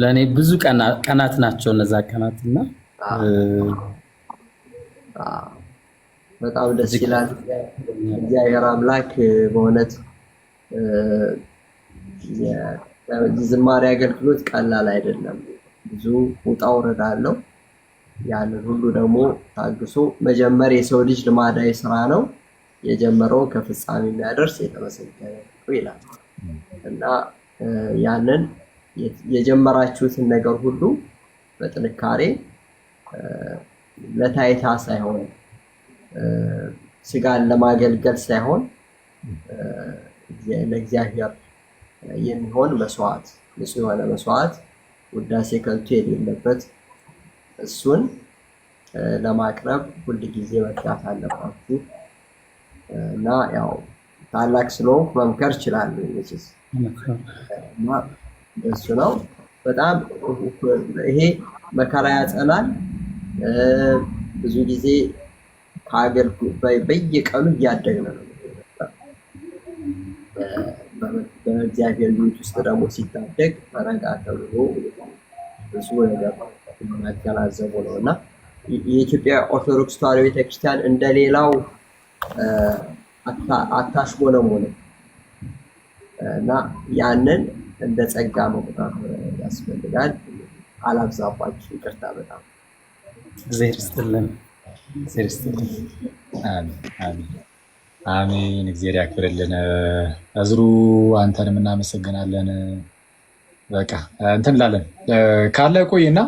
ለእኔ ብዙ ቀናት ናቸው እነዛ ቀናትና በጣም ደስ ይላል። እግዚአብሔር አምላክ በእውነት የዝማሬ አገልግሎት ቀላል አይደለም። ብዙ ውጣ ውረድ አለው። ያንን ሁሉ ደግሞ ታግሶ መጀመር የሰው ልጅ ልማዳዊ ስራ ነው። የጀመረውን ከፍጻሜ የሚያደርስ የተመሰገነ ይላል እና ያንን የጀመራችሁትን ነገር ሁሉ በጥንካሬ ለታይታ ሳይሆን ስጋን ለማገልገል ሳይሆን ለእግዚአብሔር የሚሆን መስዋዕት፣ ንጹህ የሆነ መስዋዕት፣ ውዳሴ ከንቱ የሌለበት እሱን ለማቅረብ ሁል ጊዜ መትጋት አለባችሁ እና ያው ታላቅ ስለሆንኩ መምከር እችላለሁ እና እሱ ነው። በጣም ይሄ መከራ ያጸናል። ብዙ ጊዜ ከሀገር በየቀኑ እያደግን ነው። በእግዚአብሔር ቤት ውስጥ ደግሞ ሲታደግ ረጋ ተብሎ ብዙ ነገር የሚያገናዘቡ ነው እና የኢትዮጵያ ኦርቶዶክስ ተዋሕዶ ቤተክርስቲያን እንደሌላው አታሽሞነሙንም እና ያንን እንደ ጸጋ መቁጠር ያስፈልጋል። አላብዛባችሁ፣ ይቅርታ በጣም እግዚአብሔር ይስጥልን። አሜን። እግዚአብሔር ያክብርልን። እዝሩ አንተንም እናመሰግናለን። በቃ እንትን እንላለን ካለ ቆይና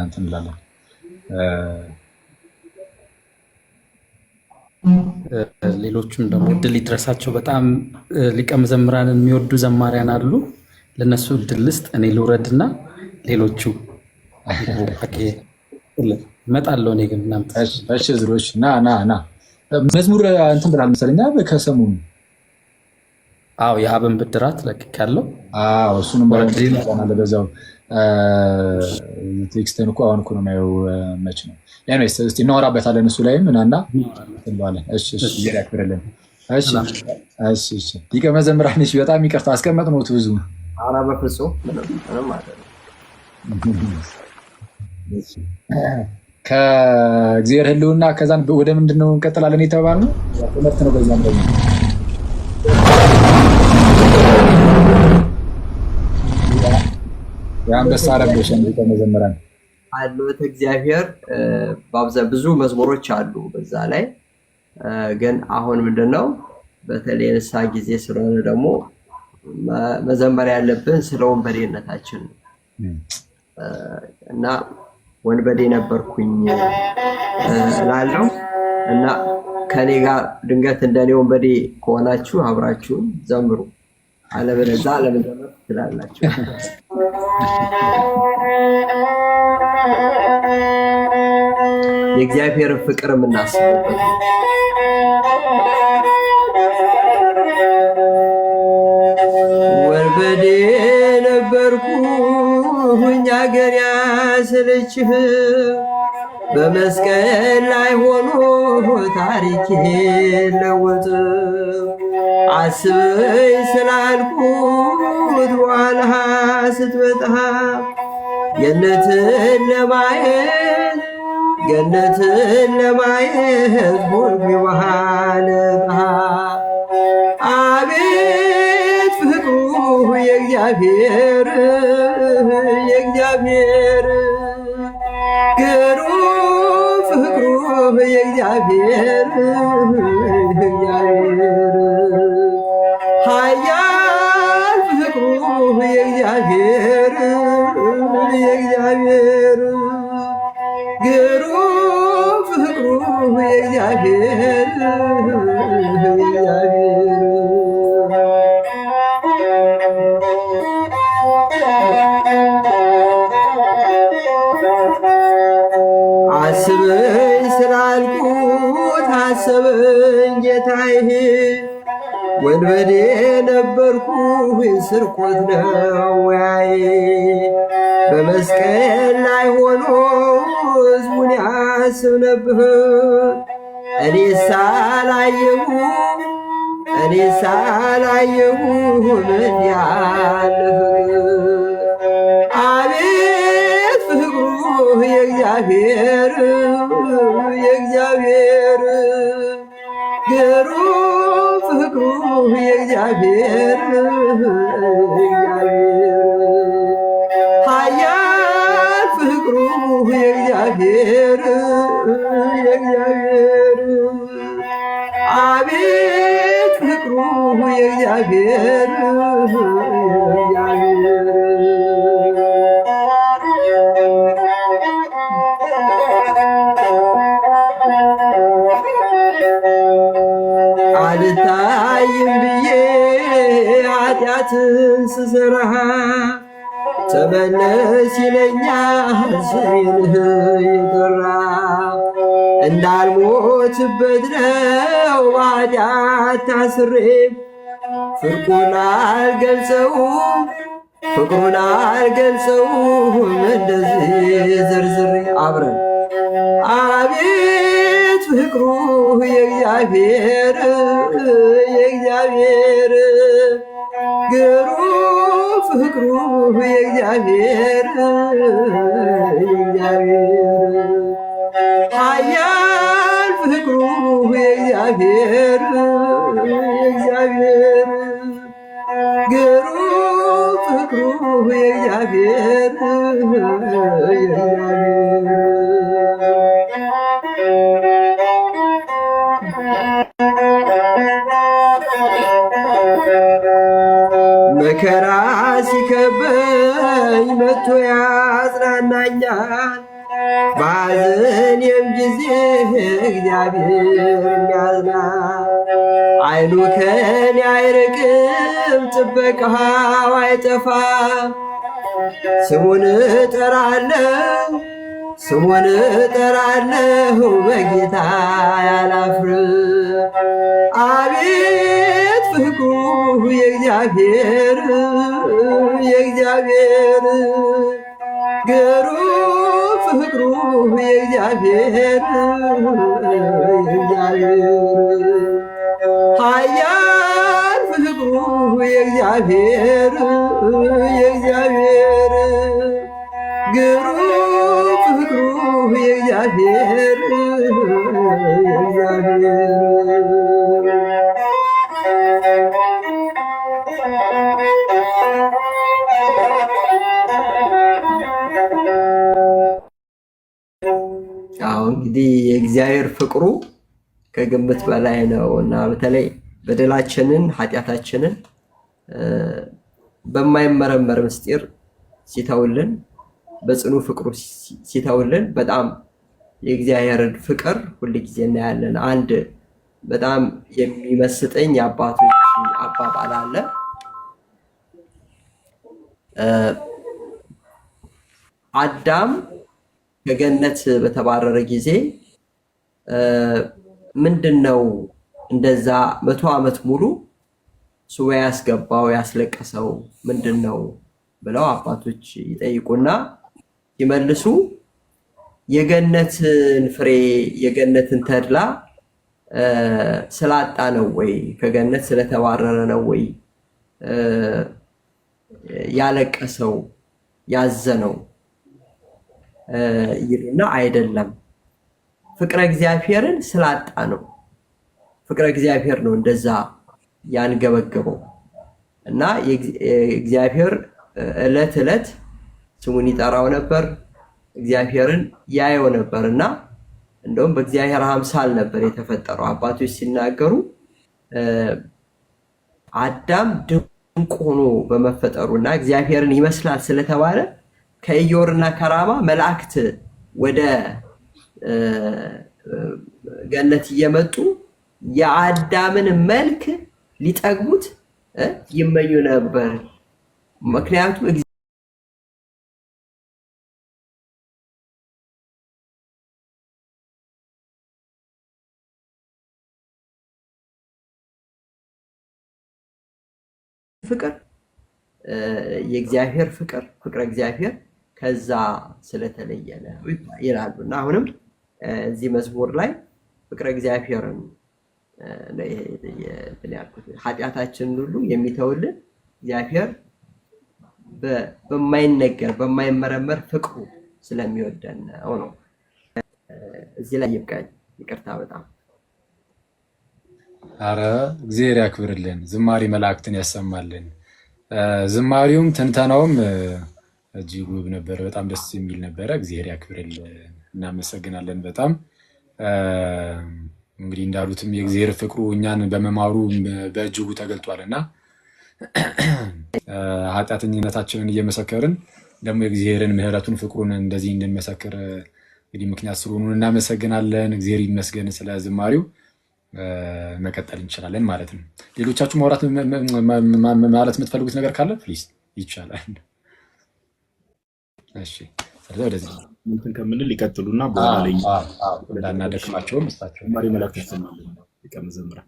እንትን እንላለን። ሌሎቹም ደግሞ እድል ይድረሳቸው። በጣም ሊቀ መዘምራንን የሚወዱ ዘማሪያን አሉ። ለነሱ እድል ልስጥ። እኔ ልውረድና ሌሎቹ እመጣለሁ። እኔ ግን እሺ ዝሮች ና መዝሙር እንትን ብላል መሰለኝ ከሰሞኑ። አዎ የአብን ብድራት ለቅቄያለሁ። አዎ እሱንም በዛው ቴክስትን እኮ አሁን እኮ ነው የማየው። መች ነው ያኔስ? እስቲ እናወራበታለን እሱ ላይም እናና እንባለን። እሺ ያክብርልን። እሺ ሊቀ መዘምራን በጣም ይቅርታ አስቀመጥነው ብዙ። ኧረ በፍፁም ምንም አይደለም። ከእግዚአብሔር ሕልውና ከዛን ወደ ምንድን ነው እንቀጥላለን የተባልነው? ትምህርት ነው። በዛም ደግሞ የአንበሳ ረቦሽን ሊቀ መዘምራን አለወት እግዚአብሔር ብዙ መዝሙሮች አሉ በዛ ላይ ግን አሁን ምንድነው በተለይ ንስሐ ጊዜ ስለሆነ ደግሞ መዘመር ያለብን ስለ ወንበዴነታችን እና ወንበዴ ነበርኩኝ እላለሁ እና ከኔ ጋር ድንገት እንደኔ ወንበዴ ከሆናችሁ አብራችሁን ዘምሩ። አለበለዚያ አለመዘመር ትችላላችሁ። የእግዚአብሔርን ፍቅር የምናስብበት ወንበዴ ነበርኩኝ አገር ያሰለችህ በመስቀል ላይ ሆኖ ታሪኬ ለወጥ አስበኝ ስላልኩት በኋላ ስትመጣ ገነትን ለማየት ሆንኩ ባለታ አቤት ፍቅሩ የእግዚአብሔር ግሩም ፍቅሩ የእግዚአብሔር ኃያል ፍቅሩ የእግዚአብሔር ግሩም ፍቅሩ የእግዚአብሔር አስበኝ ስላልኩት አሰበኝ ጌታዬ ወንበዴ ነበርኩኝ ስርቆት ነው ያይ በመስቀል ላይ ሆኖ ሕዝቡን ያስብ ነበር እኔ ሳላየሁ ምን ያለ ፍቅር የእግዚአብሔር የእግዚአብሔር ግሩም ፍቅሩ የእግዚአብሔር የእግዚአብሔር ኃያል ፍቅሩ የእግዚአብሔር የእግዚአብሔር አቤት ፍቅሩ የእግዚአብሔር የእግዚአብሔር አልታይም ብዬ ኃጢአትን ስሰራ ተመለስ ይለኛል ስሜንህ የጠራ እንዳልሞትበት ነው በኃጢአት ታስሬ ፍቅሩን አልገልጸውም እንደዚህ ዝርዝሬ አብረን አቤት ፍቅሩ የእግዚአብሔር የእግዚአብሔር ግሩም ፍቅሩ የእግዚአብሔር የእግዚአብሔር ኃያል ፍቅሩ የእግዚአብሔር የእግዚአብሔር ግሩም ፍቅሩ የእግዚአብሔር የእግዚአብሔር መከራ ሲከበኝ መጥቶ ያጽናናኛል በሐዘኔም ጊዜ እግዚአብሔር ያዝናል። ዓይኑ ከኔ አይርቅም ጥበቃው አይጠፋም። ስሙን እጠራለሁ በጌታ ያላፍርም። አቤት ፍቅሩ የእግዚአብሔር የእግዚአብሔር ግሩም ፍቅሩ የእግዚአብሔር የእግዚአብሔር ኃያል ፍቅሩ የእግዚአብሔር የእግዚአብሔር ግሩም ፍቅሩ የእግዚአብሔር የእግዚአብሔር እንግዲህ የእግዚአብሔር ፍቅሩ ከግምት በላይ ነው እና በተለይ በደላችንን ኃጢአታችንን በማይመረመር ምስጢር ሲተውልን በጽኑ ፍቅሩ ሲተውልን በጣም የእግዚአብሔርን ፍቅር ሁልጊዜ እናያለን። አንድ በጣም የሚመስጠኝ የአባቶች አባባል አለ። አዳም ከገነት በተባረረ ጊዜ ምንድነው እንደዛ 100 ዓመት ሙሉ ሱባኤ ያስገባው ያስለቀሰው ምንድነው ብለው አባቶች ይጠይቁና ይመልሱ የገነትን ፍሬ የገነትን ተድላ ስላጣ ነው ወይ ከገነት ስለተባረረ ነው ወይ ያለቀሰው ያዘነው ይሉና አይደለም ፍቅረ እግዚአብሔርን ስላጣ ነው። ፍቅረ እግዚአብሔር ነው እንደዛ ያንገበገበው እና እግዚአብሔር ዕለት ዕለት ስሙን ይጠራው ነበር፣ እግዚአብሔርን ያየው ነበርና እንደውም በእግዚአብሔር አምሳል ነበር የተፈጠረው። አባቶች ሲናገሩ አዳም ድንቅ ሆኖ በመፈጠሩና እግዚአብሔርን ይመስላል ስለተባለ ከኢዮርና ከራማ መላእክት ወደ ገነት እየመጡ የአዳምን መልክ ሊጠግቡት ይመኙ ነበር። ምክንያቱም ፍቅር የእግዚአብሔር ፍቅር ፍቅረ እግዚአብሔር ከዛ ስለተለየ ነው ይላሉና አሁንም እዚህ መዝሙር ላይ ፍቅረ እግዚአብሔርን ኃጢአታችንን ሁሉ የሚተውልን እግዚአብሔር በማይነገር በማይመረመር ፍቅሩ ስለሚወደን ነው። እዚህ ላይ ይብቃኝ። ይቅርታ በጣም አረ እግዚአብሔር ያክብርልን፣ ዝማሬ መላእክትን ያሰማልን። ዝማሬውም ትንተናውም እጅግ ውብ ነበር፣ በጣም ደስ የሚል ነበረ። እግዚአብሔር ያክብርልን፣ እናመሰግናለን በጣም እንግዲህ እንዳሉትም የእግዚአብሔር ፍቅሩ እኛን በመማሩ በእጅጉ ተገልጧል እና ኃጢአተኝነታችንን እየመሰከርን ደግሞ የእግዚአብሔርን ምሕረቱን ፍቅሩን እንደዚህ እንድንመሰክር እንግዲህ ምክንያት ስለሆኑ እናመሰግናለን። እግዚአብሔር ይመስገን። ስለ ዝማሬው መቀጠል እንችላለን ማለት ነው። ሌሎቻችሁ ማውራት ማለት የምትፈልጉት ነገር ካለ ፕሊዝ ይቻላል። እሺ ስለዚህ ወደዚህ እንትን ከምንል ይቀጥሉና በኋላ ላይ እንዳናደክማቸውም እሳቸው ማሪ መላክ ተሰማለን ይቀመዘምራ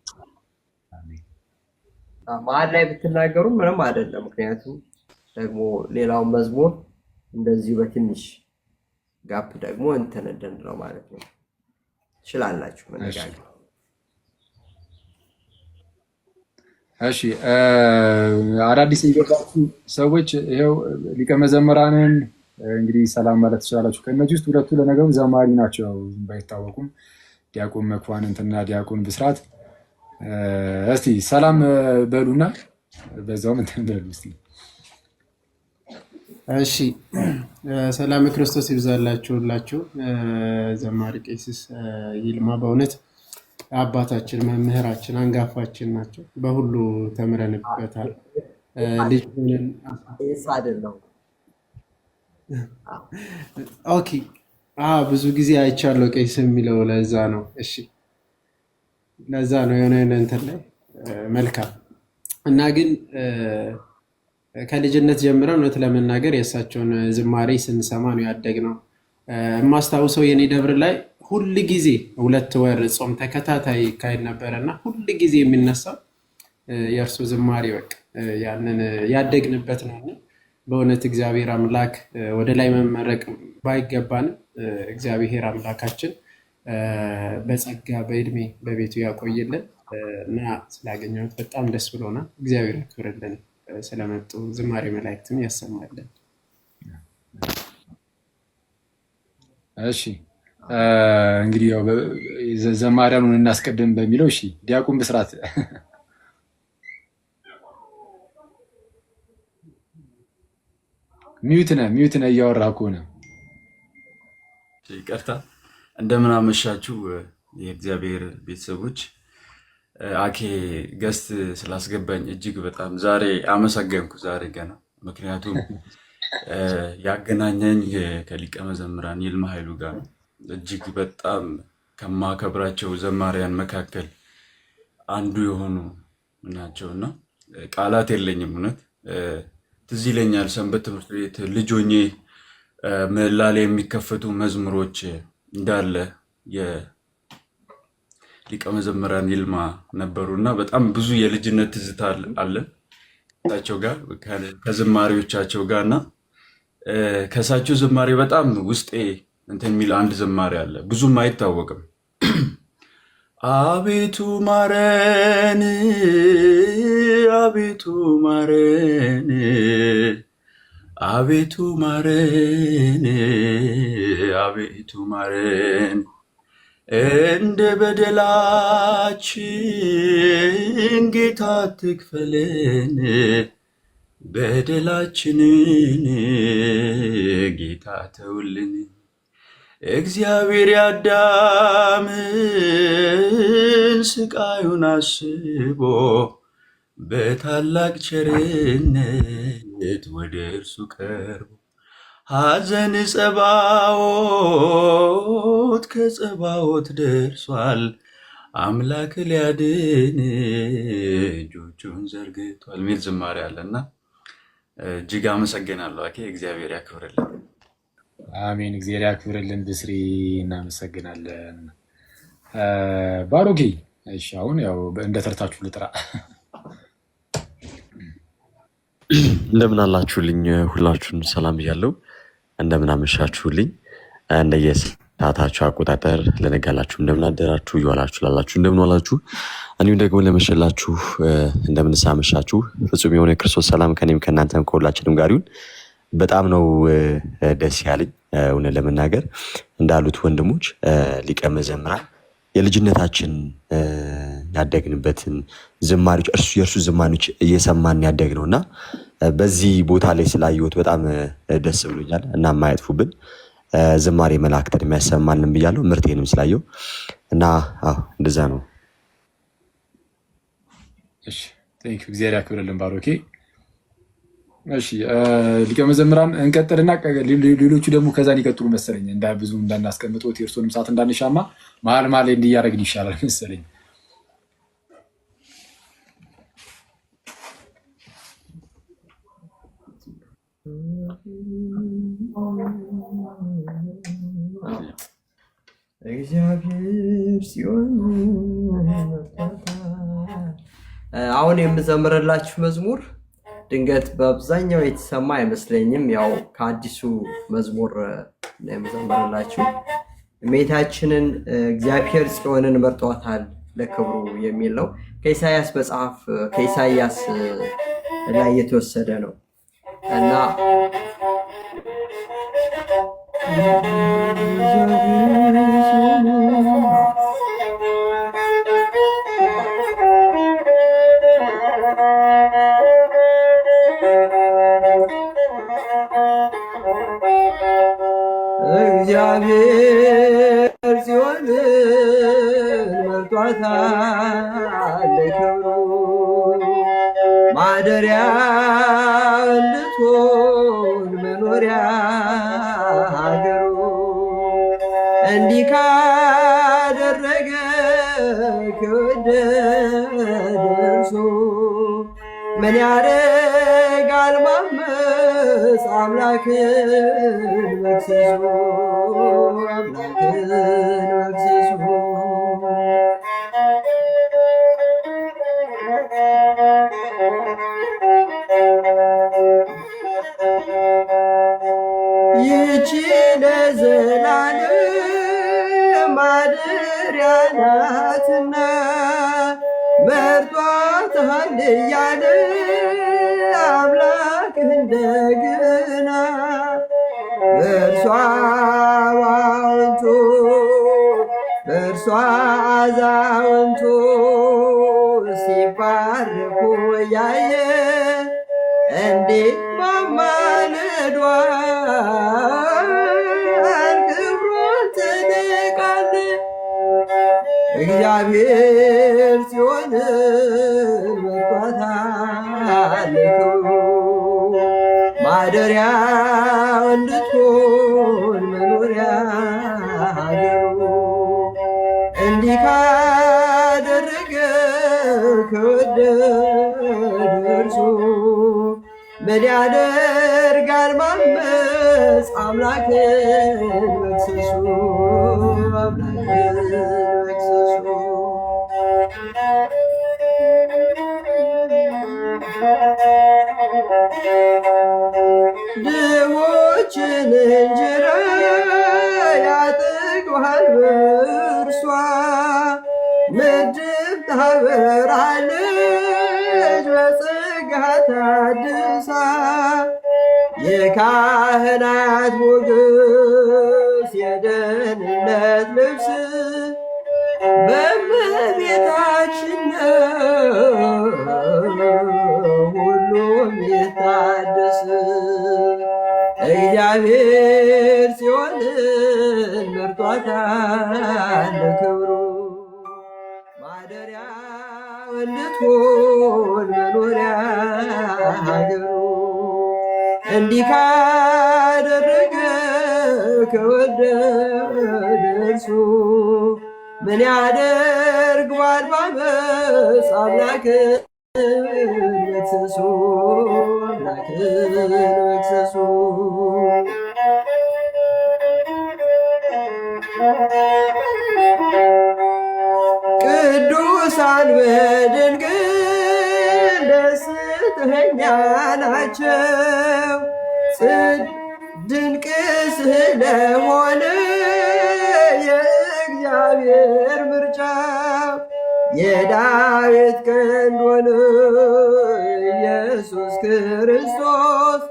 መሀል ላይ ብትናገሩ ምንም አይደለም። ምክንያቱም ደግሞ ሌላው መዝሙር እንደዚሁ በትንሽ ጋፕ ደግሞ እንትን እንደንለው ማለት ነው። ትችላላችሁ መነጋገር። እሺ አዳዲስ የገባችሁ ሰዎች ይኸው ሊቀ መዘምራንን እንግዲህ ሰላም ማለት ትችላላችሁ። ከእነዚህ ውስጥ ሁለቱ ለነገሩ ዘማሪ ናቸው ባይታወቁም፣ ዲያቆን መኳንንትና ዲያቆን ብስራት። እስቲ ሰላም በሉና በዛውም እንትን በሉ እስቲ። እሺ ሰላም ክርስቶስ ይብዛላችሁ ሁላችሁ። ዘማሪ ቄስ ይልማ በእውነት አባታችን መምህራችን አንጋፋችን ናቸው። በሁሉ ተምረንበታል። ልጅ ሆነን አይደለም። ኦኬ ብዙ ጊዜ አይቻለሁ ቄስ የሚለው ለዛ ነው። እሺ ለዛ ነው የሆነ እንትን ላይ መልካም እና ግን ከልጅነት ጀምረን እውነት ለመናገር የእሳቸውን ዝማሬ ስንሰማ ነው ያደግነው። የማስታውሰው የኔ ደብር ላይ ሁል ጊዜ 2 ወር ጾም ተከታታይ ይካሄድ ነበረና ሁል ጊዜ የሚነሳው የእርሱ ዝማሬ በቃ ያንን ያደግንበት ነው። በእውነት እግዚአብሔር አምላክ ወደ ላይ መመረቅ ባይገባንም እግዚአብሔር አምላካችን በጸጋ በእድሜ በቤቱ ያቆይልን እና ስላገኘሁት በጣም ደስ ብሎናል። እግዚአብሔር ያክብርልን። ስለመጡ ዝማሬ መላእክትም ያሰማልን። እሺ እንግዲህ ያው ዘማሪያኑን እናስቀድም በሚለው እሺ ዲያቆን ብስራት ሚዩት ነህ እያወራህ ከሆነ ይቅርታ። እንደምን አመሻችሁ የእግዚአብሔር ቤተሰቦች። አኬ ገስት ስላስገባኝ እጅግ በጣም ዛሬ አመሰገንኩ። ዛሬ ገና ምክንያቱም ያገናኘኝ ከሊቀ መዘምራን ይልማ ኃይሉ ጋር ነው። እጅግ በጣም ከማከብራቸው ዘማሪያን መካከል አንዱ የሆኑ ናቸውና ቃላት የለኝም። እውነት ትዝ ይለኛል ሰንበት ትምህርት ቤት ልጅ ሆኜ ምህላ ላይ የሚከፈቱ መዝሙሮች እንዳለ የሊቀ መዘምራን ይልማ ነበሩና በጣም ብዙ የልጅነት ትዝታ አለን ከእሳቸው ጋር ከዝማሬዎቻቸው ጋር እና ከእሳቸው ዝማሬ በጣም ውስጤ እንትን የሚል አንድ ዝማሬ አለ፣ ብዙም አይታወቅም። አቤቱ ማረን፣ አቤቱ ማረን፣ አቤቱ ማረን፣ አቤቱ ማረን፣ እንደ በደላችን ጌታ አትክፈለን፣ በደላችንን ጌታ ተውልን። እግዚአብሔር ያዳምን ስቃዩን አስቦ በታላቅ ቸርነት ወደ እርሱ ቀርቦ ሐዘን ጸባዖት ከጸባዖት ደርሷል፣ አምላክ ሊያድን እጆቹን ዘርግቷል የሚል ዝማሬ አለና እጅግ አመሰግናለሁ። አኬ እግዚአብሔር ያክብርልን። አሜን። እግዚአብሔር ያክብርልን። ብስሪ እናመሰግናለን። ባሮኪ እሺ፣ አሁን ያው እንደ ተርታችሁ ልጥራ። እንደምን አላችሁልኝ? ሁላችሁን ሰላም ብያለሁ። እንደምን አመሻችሁልኝ? እንደየሰዓታችሁ አቆጣጠር ለነጋላችሁ እንደምን አደራችሁ፣ እየዋላችሁ ላላችሁ እንደምን ዋላችሁ፣ እንዲሁም ደግሞ ለመሸላችሁ እንደምን አመሻችሁ። ፍጹም የሆነ የክርስቶስ ሰላም ከኔም ከእናንተም ከሁላችንም ጋር ይሁን። በጣም ነው ደስ ያለኝ። እውነት ለመናገር እንዳሉት ወንድሞች ሊቀ መዘምራን የልጅነታችን ያደግንበትን ዝማሬዎች የእርሱ ዝማሬዎች እየሰማን ያደግ ነው እና በዚህ ቦታ ላይ ስላየሁት በጣም ደስ ብሎኛል እና የማያጥፉብን ዝማሬ መላእክትን የሚያሰማልን ብያለሁ። ምርቴንም ስላየው እና እንደዛ ነው። እሺ ቴንክ ዩ እግዚአብሔር ያክብርልን ባሮኬ። እሺ ሊቀ መዘምራን እንቀጥልና ሌሎቹ ደግሞ ከዛን ይቀጥሉ መሰለኝ። ብዙ እንዳናስቀምጦት የእርሶንም ሰዓት እንዳንሻማ መሀል መሀል ላይ እንዲያደርግን ይሻላል መሰለኝ። እግዚአብሔር ሲሆን አሁን የምዘምርላችሁ መዝሙር ድንገት በአብዛኛው የተሰማ አይመስለኝም። ያው ከአዲሱ መዝሙር ነው የምዘምርላችሁ። እመቤታችንን እግዚአብሔር ጽዮንን መርጧታል ለክብሩ የሚል ነው። ከኢሳይያስ መጽሐፍ ከኢሳይያስ ላይ የተወሰደ ነው እና እግዚአብሔር ጽዮንን መርጧታል ለክብሩ ማደሪያ እንድትሆን መኖሪያ ሀገሩ እንዲህ ካደረገ ከወደደ እርሱ ምን ያደርጋል ማመፅ አምላክን መክሰሱ አምላክን መክሰሱ ይህች ለዘላለም ማደሪያ ናትና መርጧታል እያለ አምላክ እንደገና በእርሷ አዛውንቱ ሲባርኩ ያየ እንዴት ማማለዷን ክብሯን ትንቃለ እግዚአብሔር ጽዮንን መርጧታል ለክብሩ ማደሪያ እንድትሆን መኖሪያ ሀገሩ እንዲህ ካደረገ ከወደደ እርሱ ምን ያደርጋል ማመፅ አምላክን መክሰሱ አምላክን መክሰሱ ድሆችን እንጀራ ያጠግባል በእርሷ ምድር ታበራለች በጸጋ ታድሳ የካህናት ሞገስ የደህንነት ልብስ በእመቤታችን ሁሉም ይታደስ እግዚአብሔር ጽዮንን መርጧታል ለክብሩ ማደሪያ እንድትሆን መኖሪያ ሀገሩ እንዲህ ካደረገ ከወደደ እርሱ ምን ያደርገዋል ማመፅ አምላክን መክሰሱ አምላክን መክሰሱ ቅዱሳን በድንግል ደስተኛ ናቸው ድንቅ ስለሆነ የእግዚአብሔር ምርጫ የዳዊት ቀንድ ሆነ ኢየሱስ ክርስቶስ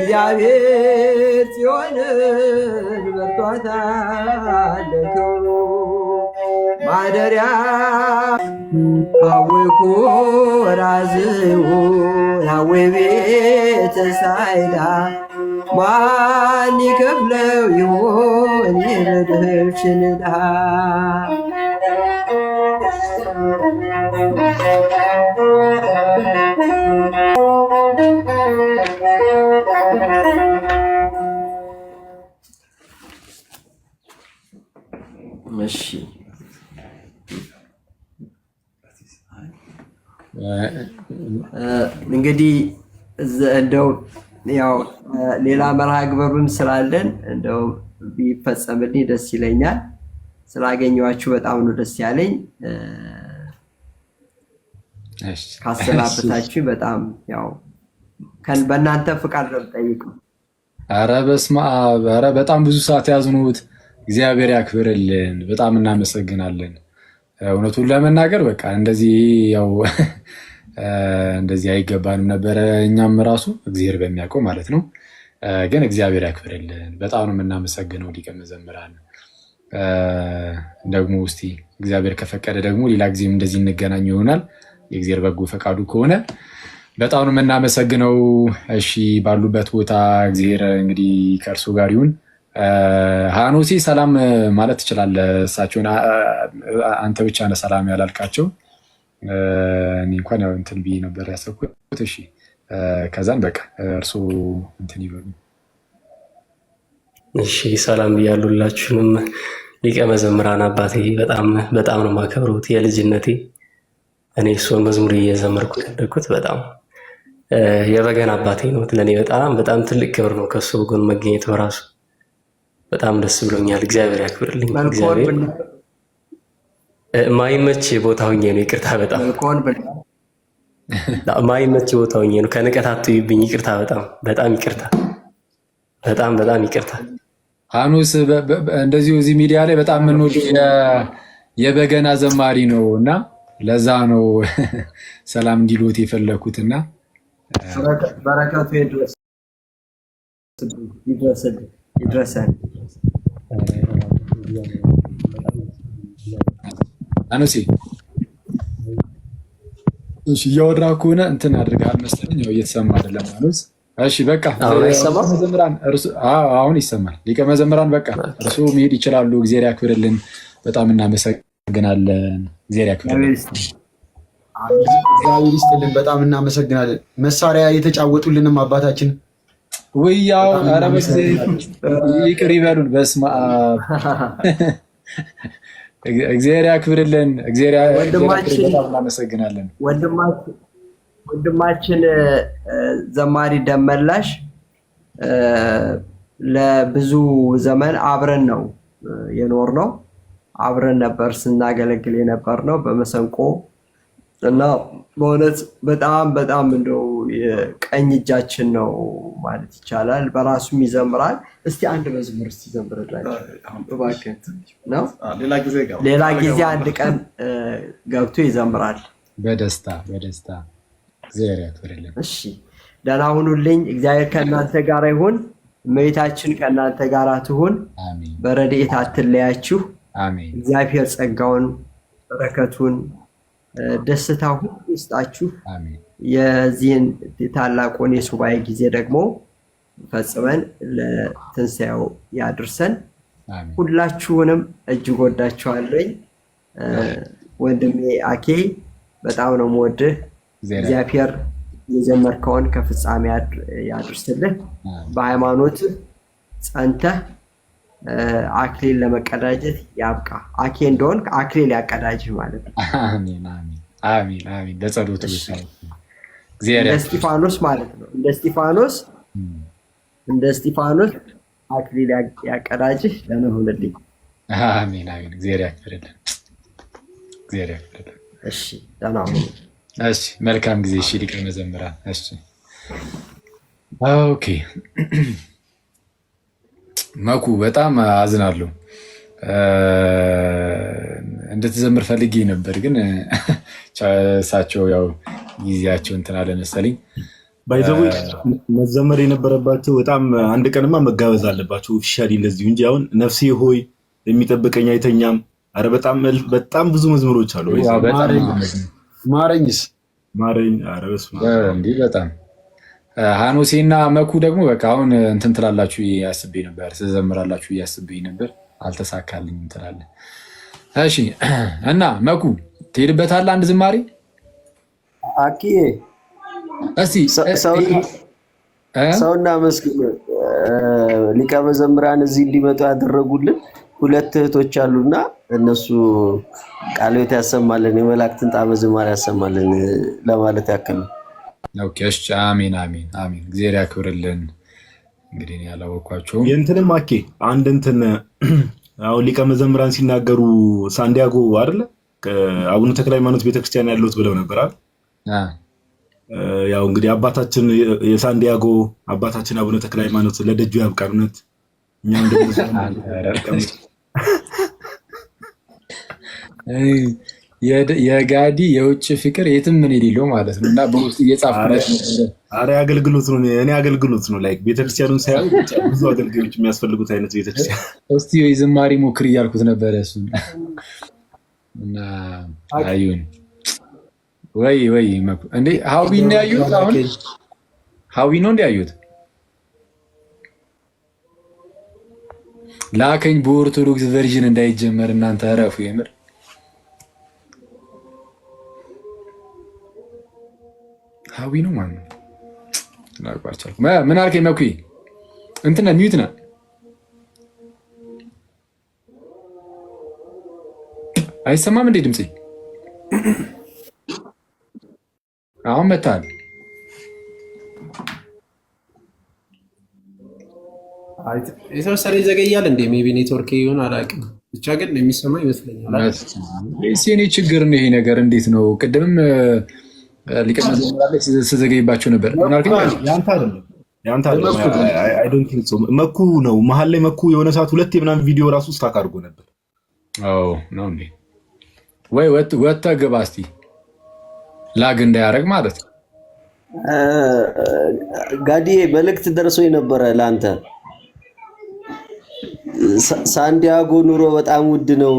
እግዚአብሔር ጽዮንን መርቷታል ለክብሩ ማደሪያ አወይኩ ራዝው አወይ ቤተ ሳይዳ ማን ይከፍለው ይሆን የበደልሽን ዕዳ? እሺ እንግዲህ እንደው ያው ሌላ መርሃ ግብርም ስላለን እንደው ቢፈጸምልኝ ደስ ይለኛል። ስላገኘኋችሁ በጣም ነው ደስ ያለኝ። ካሰናበታችሁ በጣም ያው በእናንተ ፍቃድ ነው የምጠይቀው። ኧረ በስመ አብ! ኧረ በጣም ብዙ ሰዓት ያዝኑት። እግዚአብሔር ያክብርልን። በጣም እናመሰግናለን። እውነቱን ለመናገር በቃ እንደዚህ ያው እንደዚህ አይገባንም ነበረ። እኛም ራሱ እግዚአብሔር በሚያውቀው ማለት ነው። ግን እግዚአብሔር ያክብርልን። በጣም ነው የምናመሰግነው ሊቀ መዘምራን። ደግሞ እስቲ እግዚአብሔር ከፈቀደ ደግሞ ሌላ ጊዜም እንደዚህ እንገናኝ ይሆናል የእግዚአብሔር በጎ ፈቃዱ ከሆነ። በጣም ነው የምናመሰግነው። እሺ ባሉበት ቦታ እግዚአብሔር እንግዲህ ከእርሱ ጋር ይሁን። ሃኖሲ ሰላም ማለት ትችላለህ። እሳቸውን አንተ ብቻ ነህ ሰላም ያላልካቸው። እኔ እንኳን ያው እንትን ብዬ ነበር ያሰብኩት። እሺ ከዛን በቃ እርሱ እንትን ይበሉ። እሺ ሰላም ብያሉላችሁንም። ሊቀ መዘምራን አባቴ በጣም ነው የማከብረው። የልጅነቴ እኔ እሱን መዝሙር እየዘመርኩ ያደግኩት በጣም የበገና አባቴ ነው። ለእኔ በጣም ትልቅ ክብር ነው ከሱ ጎን መገኘት በራሱ በጣም ደስ ብሎኛል። እግዚአብሔር ያክብርልኝ። እግዚአብሔር ማይመች ቦታ ሆኜ ነው። ይቅርታ በጣም ማይመች ቦታ ሆኜ ነው። ከንቀት አትዩብኝ። ይቅርታ በጣም ይቅርታ። በጣም ይቅርታ። ሃኑስ እንደዚሁ እዚህ ሚዲያ ላይ በጣም የምንወደው የበገና ዘማሪ ነው እና ለዛ ነው ሰላም እንዲሉት የፈለኩትና በረከቱ ይድረሰን። አኖሲ እሺ፣ እያወራ ከሆነ እንትን አድርገሃል መሰለኝ። ያው እየተሰማ አይደለም አኖስ። እሺ በቃ አሁን ይሰማል። ሊቀ መዘምራን በቃ እርሱ መሄድ ይችላሉ። እግዚአብሔር ያክብርልን። በጣም እናመሰግናለን። እግዚአብሔር ያክብርልን። እግዚአብሔር ይስጥልን። በጣም እናመሰግናለን። መሳሪያ የተጫወቱልንም አባታችን ውያው ኧረ ይቅር ይበሉን። በስመ አብ እግዚአብሔር ያክብርልን። በጣም እናመሰግናለን። ወንድማችን ዘማሪ ደመላሽ ለብዙ ዘመን አብረን ነው የኖርነው። አብረን ነበር ስናገለግል የነበር ነው በመሰንቆ እና በእውነት በጣም እንደው የቀኝ እጃችን ነው ማለት ይቻላል። በራሱም ይዘምራል። እስቲ አንድ መዝሙር እስቲ ዘምርላችሁ እባክህ ነው። ሌላ ጊዜ አንድ ቀን ገብቶ ይዘምራል። በደስታ እግዚአብሔር ያክብርልን። እሺ ደህና ሁኑልኝ። እግዚአብሔር ከእናንተ ጋር ይሁን። እመቤታችን ከእናንተ ጋር ትሁን። በረድኤት አትለያችሁ። እግዚአብሔር ጸጋውን በረከቱን ደስታ ሁሉ ይስጣችሁ። የዚህን ታላቁን የሱባኤ ጊዜ ደግሞ ፈጽመን ለትንሣኤው ያድርሰን። ሁላችሁንም እጅግ ወዳችኋለሁ። ወንድሜ አኬ በጣም ነው የምወድህ። እግዚአብሔር የጀመርከውን ከፍጻሜ ያድርስልህ። በሃይማኖት ጸንተህ አክሊል ለመቀዳጀት ያብቃ። አኬ እንደሆን አክሊል ያቀዳጅህ ማለት ነው። አሜን። ለጸሎቱ እንደ እስጢፋኖስ ማለት ነው። እንደ እስጢፋኖስ አክሊል ያቀዳጅህ ለነሁንልኝ። አሜን። እግዚአብሔር ያክብርልን። እሺ ደህና ሁኑ። እሺ መልካም ጊዜ። እሺ ሊቀ መዘምራን። እሺ ኦኬ። መኩ በጣም አዝናለሁ። እንድትዘምር ፈልጌ ነበር፣ ግን እሳቸው ያው ጊዜያቸው እንትን አለ መሰለኝ። ባይዘው መዘመር የነበረባቸው በጣም አንድ ቀንማ መጋበዝ አለባቸው ኦፊሻሊ እንደዚሁ እንጂ አሁን ነፍሴ ሆይ የሚጠብቀኝ አይተኛም። አረ በጣም ብዙ መዝሙሮች አሉ። ማረኝስ ማረኝ። አረ በስመ አብ እንዴ በጣም ሃኖሴና መኩ ደግሞ በቃ አሁን እንትን ትላላችሁ ያስብኝ ነበር፣ ትዘምራላችሁ ያስብኝ ነበር፣ አልተሳካልኝም ትላለህ። እሺ እና መኩ ትሄድበታለህ አንድ ዝማሬ አኪ እስቲ ሰውና መስጊድ ሊቀ መዘምራን እዚህ እንዲመጡ ያደረጉልን ሁለት እህቶች አሉና እነሱ ቃልዮት ያሰማልን የመላእክትን ጣዕመ ዝማሬ ያሰማልን ለማለት ያክል ነው። ኦኬ እሺ አሜን አሜን አሜን። እግዚአብሔር ያክብርልን። እንግዲህ እኔ ያላወኳቸውም የእንትንም አኬ አንድ እንትን አሁን ሊቀ መዘምራን ሲናገሩ ሳንዲያጎ አይደለ አቡነ ተክለ ሃይማኖት ቤተክርስቲያን ያለውት ብለው ነበር አይደል? ያው እንግዲህ አባታችን የሳንዲያጎ አባታችን አቡነ ተክለ ሃይማኖት ለደጁ ያብቃን። እውነት እኛም ደግሞ የጋዲ የውጭ ፍቅር የትም ምን የሌለው ማለት ነው እና በውስጥ እየጻፍኩለት ነበር። አረ አገልግሎት ነው፣ እኔ አገልግሎት ነው ላይክ ቤተክርስቲያኑን ሳይሆን ብዙ አገልጋዮች የሚያስፈልጉት አይነት ቤተክርስቲያን። እስቲ ወይ ዝማሬ ሞክር እያልኩት ነበር እሱን እና አይሁን ወይ እንዴ ሀዊ ነው ያዩት። አሁን ሀዊ ነው እንደ ያዩት ላከኝ በኦርቶዶክስ ቨርዥን እንዳይጀመር እናንተ አረፉ የምር ሀዊ ነው ማለት ነው። ምን አልከኝ መኩ እንትን ሚዩት ነው አይሰማም እንዴ ድምጼ? አሁን መታል የተወሰነ ይዘገያል እንዴ ሜቢ ኔትወርክ ይሆን አላውቅም፣ ብቻ ግን የሚሰማ ይመስለኛል። የኔ ችግር ነው ይሄ ነገር። እንዴት ነው ቅድምም ሊቀ መዘምራን ስዘገይባቸው ነበር። ያንተ አይደለም አይ ዶንት ቲንክ ሶ መኩ ነው መሀል ላይ መኩ የሆነ ሰዓት ሁለቴ ምናምን ቪዲዮ ራሱ ስታክ አድርጎ ነበር። አዎ ነው እንዴ? ወይ ወጣ ገባ እስቲ ላግ እንዳያረግ ማለት ነው። ጋዲዬ መልእክት ደርሶኝ ነበረ ለአንተ። ሳንዲያጎ ኑሮ በጣም ውድ ነው፣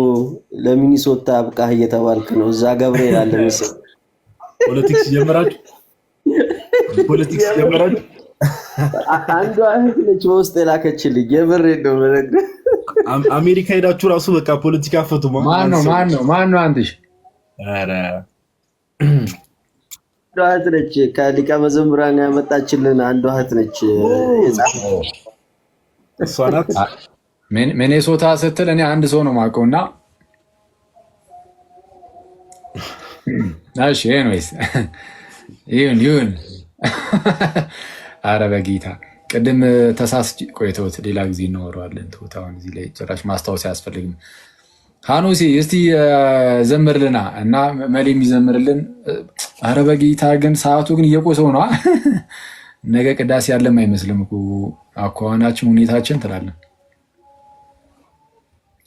ለሚኒሶታ አብቃህ እየተባልክ ነው። እዛ ገብርኤል አለ መሰለኝ። ፖለቲክስ ጀመራችሁ? አንዷ እህት ነች በውስጥ የላከችልኝ። የምሬን ነው የምነግርህ። አሜሪካ ሄዳችሁ ራሱ በቃ ፖለቲካ ፈቱ። ማን ነው አንተሽ? ኧረ አንዷ እህት ነች ከሊቀ መዘምራን ያመጣችልን አንዷ እህት ነች። እሷ ናት። ሚኔሶታ ስትል እኔ አንድ ሰው ነው የማውቀውና እሺ ኤኒዌይስ ይሁን። ኧረ በጌታ ቅድም ተሳስቼ ቆይተውት ሌላ ጊዜ እናወራዋለን። ተውት፣ አሁን እዚህ ላይ ጭራሽ ማስታወስ አያስፈልግም። ሃኖሴ እስቲ ዘምርልና እና መሌ የሚዘምርልን። ኧረ በጌታ ግን ሰዓቱ ግን እየቆሰው ነው። ነገ ቅዳሴ ያለም አይመስልም እኮ አኳኋናችን ሁኔታችን ትላለን።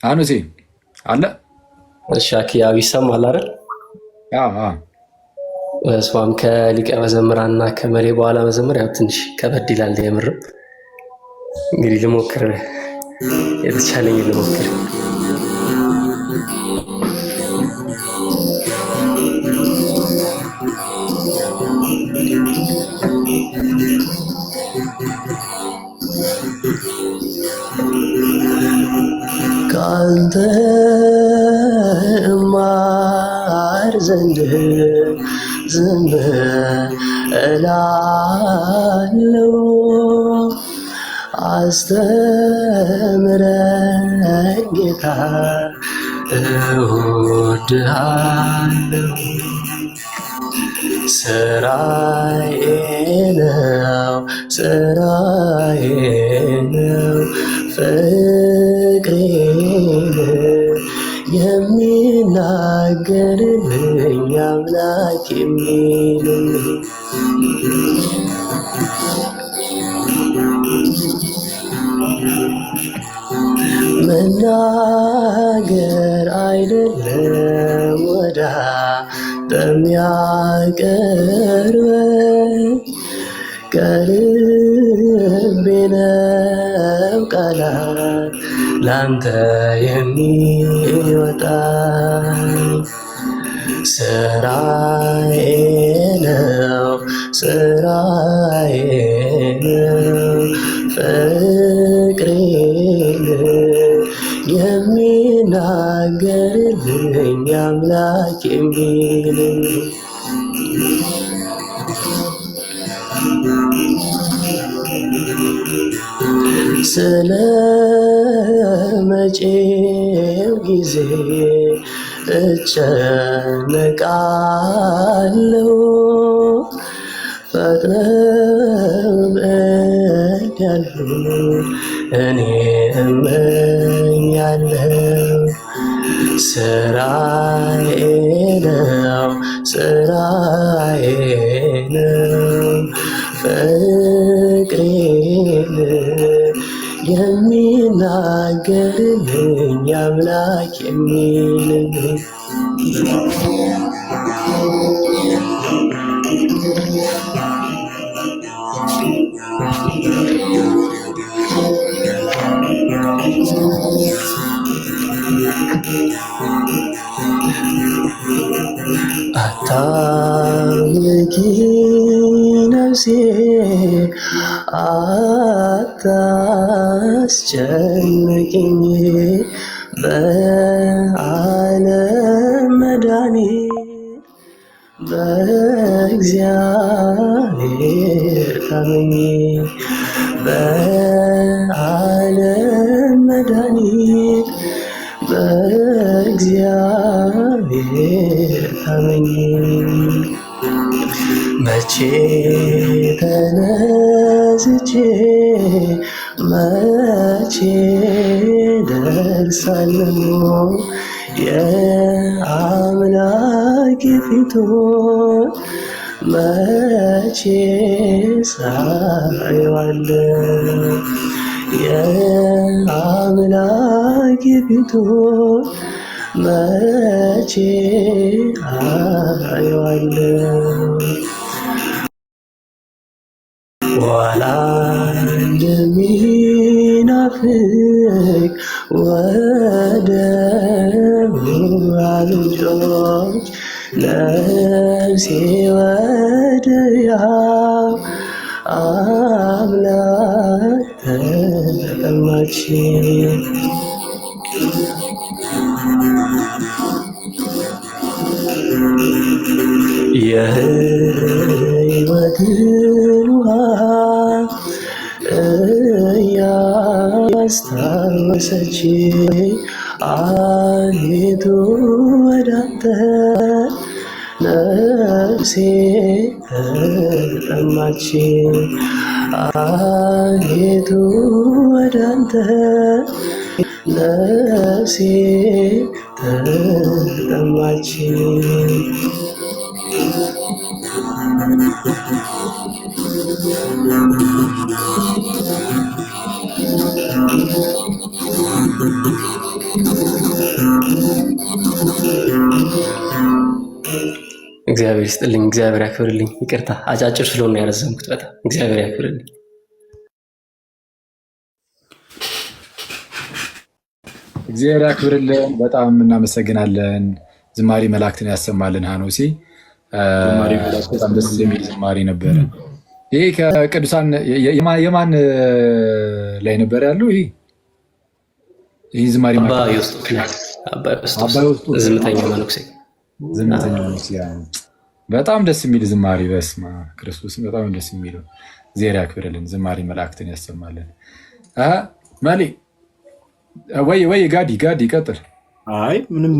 ሃኖሴ አለ? እሺ ያው ይሰማል አይደል? አዎ እሷም ከሊቀ መዘምራንና ከመሌ በኋላ መዘመር ያው ትንሽ ከበድ ይላል። የምርም እንግዲህ ልሞክር፣ የተቻለኝ ልሞክር። ካንተ ማር ዘንድ ዝም እላለሁ፣ አስተምረኝ ጌታ እወድሃለሁ። ስራዬ ነው ፍቅሬን የሚናገርልኝ አምላክ የሚልልኝ መናገር አይደለም ወዳ በሚያቀርበኝ ከልቤ ነው ቃላት ላንተ የሚወጣኝ ስራዬ ነው ስራዬ ነው ፍቅሬን የሚናገርልኝ አምላክ የሚልኝ ስለ መጪው ጊዜ እጨነቃለሁ ፈጥነው እንዲያልፉ እኔ እመኛለሁ ስራዬ ነው ስራዬ ነው ፍቅሬን የሚናገርልኝ አምላክ የሚልኝ አታምልኪ ነፍሴ አታስጨንቅኝ በዓለም መድኃኒት በእግዚአብሔር ታመኚ በዓለም መድኃኒት በእግዚአብሔር ታመኚ መቼ ተነስቼ መቼ ደርሳለሁ የአምላክ ፊቱን መቼ ሳየዋለሁ የአምላክ ፊቱን መቼ አየዋለሁ ዋላ እንደሚናፍቅ ወደ ምንጮች ነፍሴ ወደ ያው አምላክ ተጠማች የሕይወትን ውሃ እያስታወሰች አቤቱ ወዳንተ ነፍሴ ተጠማች አቤቱ ወዳንተ ነፍሴ ተጠማች እግዚአብሔር ይስጥልኝ፣ እግዚአብሔር ያክብርልኝ። ይቅርታ አጫጭር ስለሆነ ያረዘምኩት በጣም እግዚአብሔር ያክብርልኝ። እግዚአብሔር ያክብርልን። በጣም እናመሰግናለን። ዝማሬ መላእክትን ያሰማልን። ሀኖሴ በጣም ደስ የሚል ዝማሬ ነበረ። ይሄ ከቅዱሳን የማን ላይ ነበር ያለው? ይህ ዝማሬ ዝምተኛ መነኩሴ በጣም ደስ የሚል ዝማሬ። በስመ አብ ክርስቶስ በጣም ደስ የሚለው። እግዚአብሔር ያክብርልን። ዝማሬ መላእክትን ያሰማልን። መሌ ወይ ጋዲ ቀጥል። አይ ምንም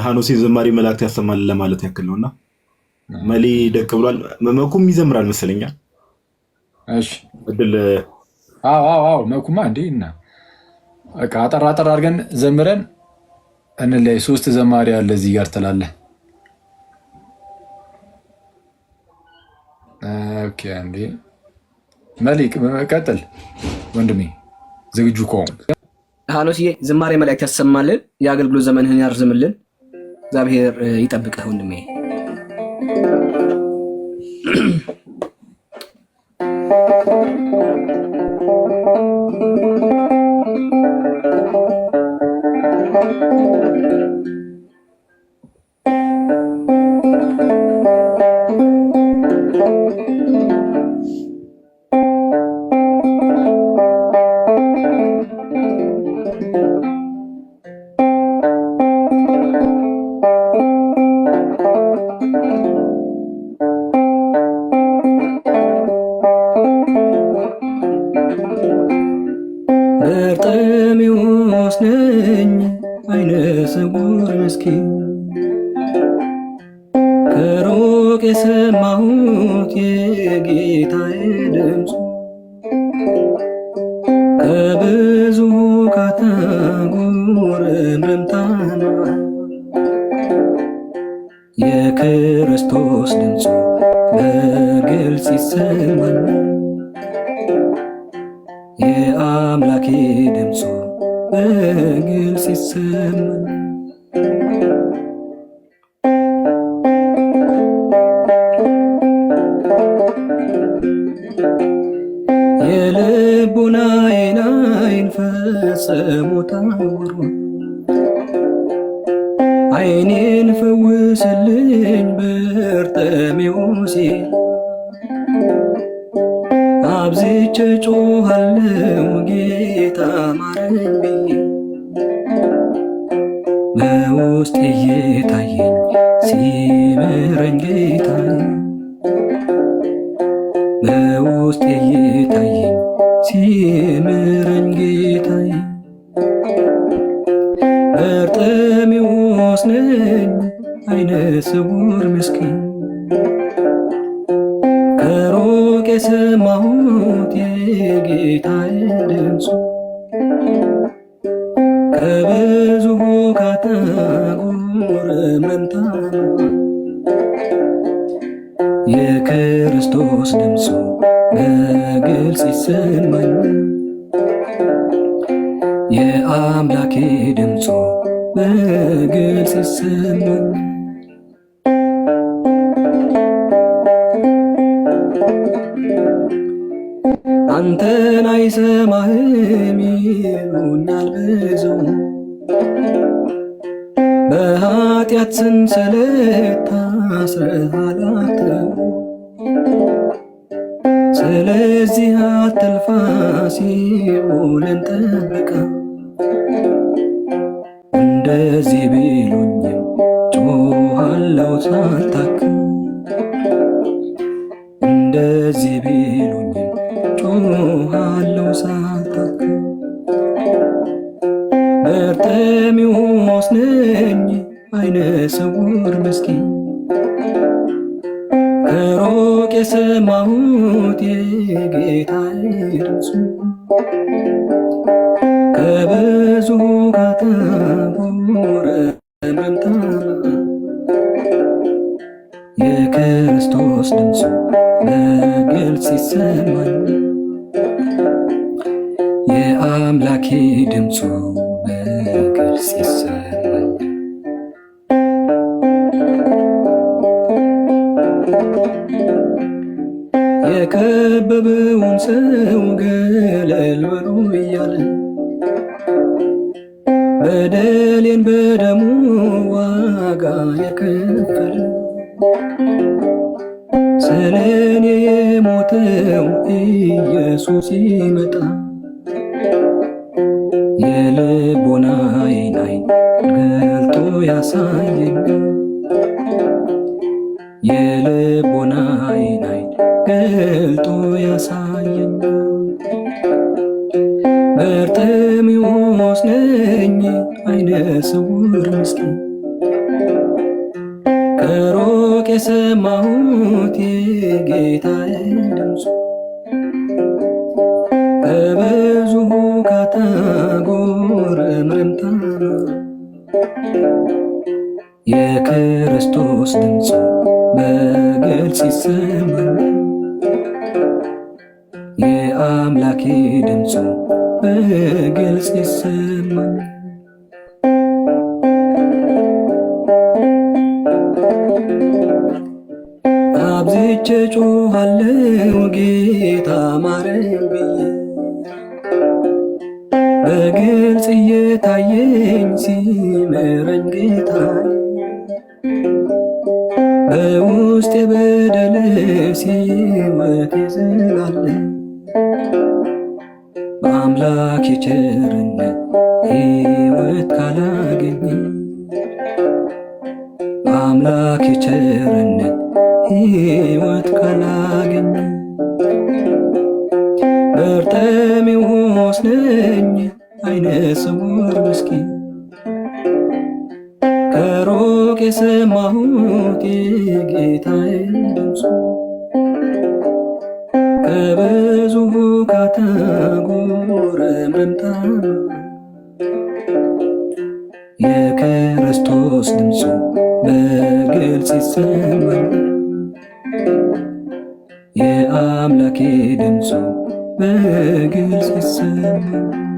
ሀኖሴ ዝማሬ መላእክት ያሰማልን ለማለት ያክል ነውና መሌ ደቅ ብሏል። መኩም ይዘምራል መሰለኛል። እሺ እድል አዎ መኩማ እንዴ እና በቃ አጠር አድርገን ዘምረን እንለይ። 3 ዘማሪ አለ እዚህ ጋር ትላለህ። ኦኬ እንዴ መሊክ ቀጥል ወንድሜ ዝግጁ ከሆንክ። ሀኖስዬ ዝማሬ መላእክት ያሰማልን፣ የአገልግሎት ዘመንህን ያርዝምልን፣ እግዚአብሔር ይጠብቅህ ወንድሜ። በርጤሜዎስ ነኝ አይነ ስውር ምስኪን ከሩቅ የሰማሁት የጌታዬ ድምፁ ከብዙ ካታጉርምርምታና የክርስቶስ ድምፁ በግልጽ ይሰማል። የአምላኬ ድምፁ በግልጽ ይሰማል። የልቡናዬን ዓይን ፈጽሞ ታውሯል። ዓይኔን ፈውስልኝ በርጤሜዎስ አብዝቼ ጮኻለሁ ጌታ ማረኝ ብዬ በውስጤ እየታየኝ ሲምረኝ ጌታዬ በውስጤ እየታየኝ ሲምረኝ ጌታዬ በርጤሜዎስ ነኝ አይነ ስውር ምስኪን ከሩቅ የሰማሁት የጌታዬ ድምፁ ከብዙ ካታጉርምርምታና የክርስቶስ ድምፁ በግልጽ ይሰማኝ። የአምላኬ ድምፁ በግልጽ ይሰማኝ። አንተን አይሰማህም ይሉኛል ብዙ በኃጢአት ሰንሰለት ታስረሃል አትበሉ። ስለዚህ አትልፋ ሲኦልን ጠብቃ እንደዚህ ቢሉኝም ጮኻለሁ ሳልታክት እንደዚህ ቢሉኝም ጮኻለሁ ሳልታክት በርጤሜዎስ ነኝ አይነ ስውር ምስኪን ከሩቅ የሰማሁት የጌታዬ ድምፁ ከብዙ ካታጉርምርምታና የክርስቶስ ድምፁ በግልጽ ይሰማኝ። የአምላኬ ድምፁ በግልጽ ይሰማኝ። የከበበውን ሰው ገለል በሉ እያለ በደሌን በደሙ ዋጋ የከፈለ ስለኔ የሞተው ኢየሱስ ይመጣ የልቦናዬን ዓይን ገልጦ ያሳየኝ የልቦናዬን ዓይን ገልጦ ያሳየኝ በርጤሜዎስ ነኝ አይነ ስውር ምስኪን ከሩቅ የሰማሁት የጌታዬ ድምፁ ከብዙ ካታጉርምርምታና የክርስቶስ ድምፁ በግልጽ ይሰማኝ። የአምላኬ ድምፁ በግልጽ ይሰማኝ። አብዝቼ ጮኻለሁ ጌታ ማረኝ ብዬ በግልጽ እየታየኝ ሲምረኝ ጌታዬ በውስጤ በደል ሲወት ይዝላል በአምላክ ቸርነት ሕይወት ካላገኘ በአምላክ ቸርነት ሕይወት ካላገኘ በርጤሜዎስ ነኝ አይነ ስውር ምስኪን ከሩቅ የሰማሁት የጌታዬ ድምፁ ከብዙ ሁካታ ጉርምርምታ የክርስቶስ ድምፁ በግልጽ ይሰማል የአምላኬ ድምፁ በግልጽ ይሰማል